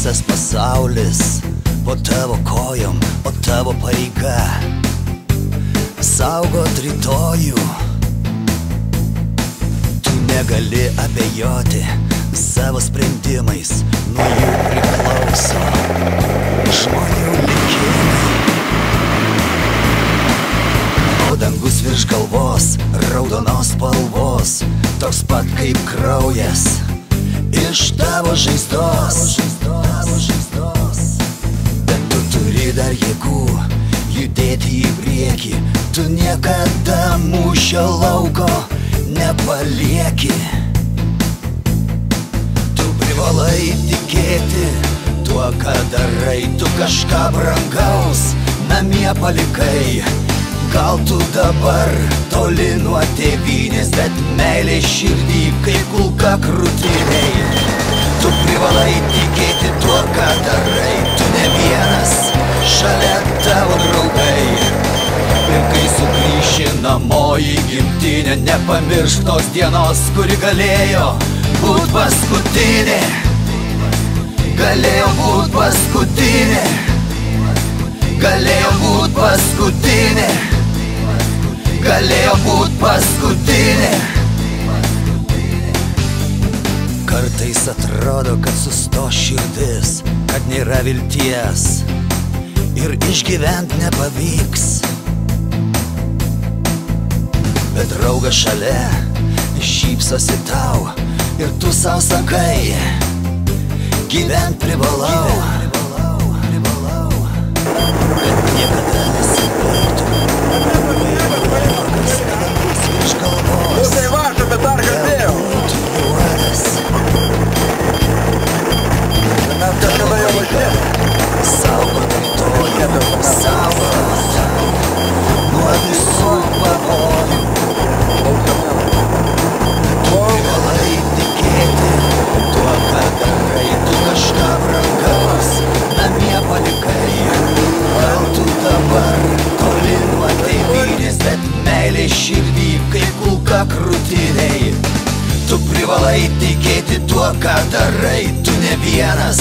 Visas pasaulis po tavo kojom, o tavo pareiga saugot rytojų. Tu negali abejoti savo sprendimais, nuo jų priklauso žmonių likimai. O dangus virš galvos, raudonos spalvos, toks pat kaip kraujas iš tavo žaizdos. Bet tu turi dar jėgų judėti į priekį, tu niekada mūšio lauko nepalieki. Tu privalai tikėti tuo, ką darai, tu kažką brangaus namie palikai. Gal tu dabar toli nuo tėvynės, bet meilė širdį kaip kulka krūtinėj. Tu privalai tikėti tuo, ką darai, tu ne vienas, šalia tavo draugai. Ir kai sugrįši namo į gimtinę, nepamiršk tos dienos, kuri galėjo būt paskutinė. Galėjo būt paskutinė. Galėjo būt paskutinė. Galėjo būt paskutinė. Kartais atrodo, kad sustos širdis, kad nėra vilties ir išgyvent nepavyks. Bet draugas šalia šypsosi tau ir tu sau sakai, gyvent privalau. Bet niekada nesibaigtų. Tai važta, bet dar kalbėjau. Mes kažkada jau važiuojame. Saugot rytojų, saugot nuo visų pavojų. Tu privalai tikėti tuo, ką darai, tu kažką brangaus namie palikai. Gal tu dabar toli nuo tėvynės, bet meilė širdį kaip kulka krūtinėj. Tu privalai tikėti tuo, ką darai, tu ne vienas,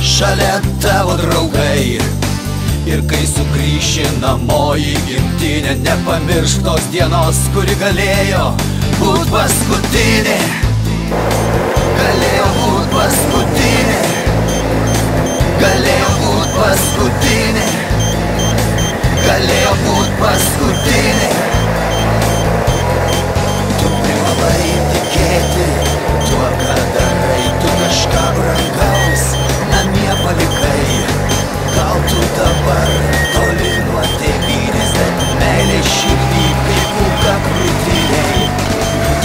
šalia tavo draugai. Ir kai sugrįši namo į gimtinę, nepamiršk tos dienos, kuri galėjo būt paskutinė. Galėjo būt paskutinė. Galėjo būt paskutinė. Galėjo būt paskutinė. Tu privalai tikėti tuo, ką darai, tu kažką brangaus namie palikai. Gal tu dabar toli nuo tėvynės, bet meilė širdį kaip kulka krūtinėj.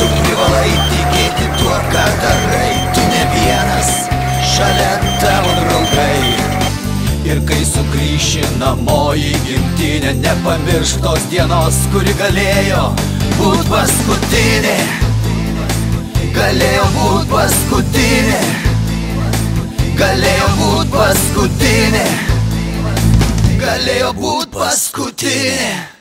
Tu privalai tikėti tuo, ką darai, tu ne vienas, šalia tavo draugai. Ir kai sugrįši namo į gimtinę, nepamiršk tos dienos, kuri galėjo būt paskutinė. Galėjo būt paskutinė. Galėjo būt paskutinė. Galėjo būt paskutinė.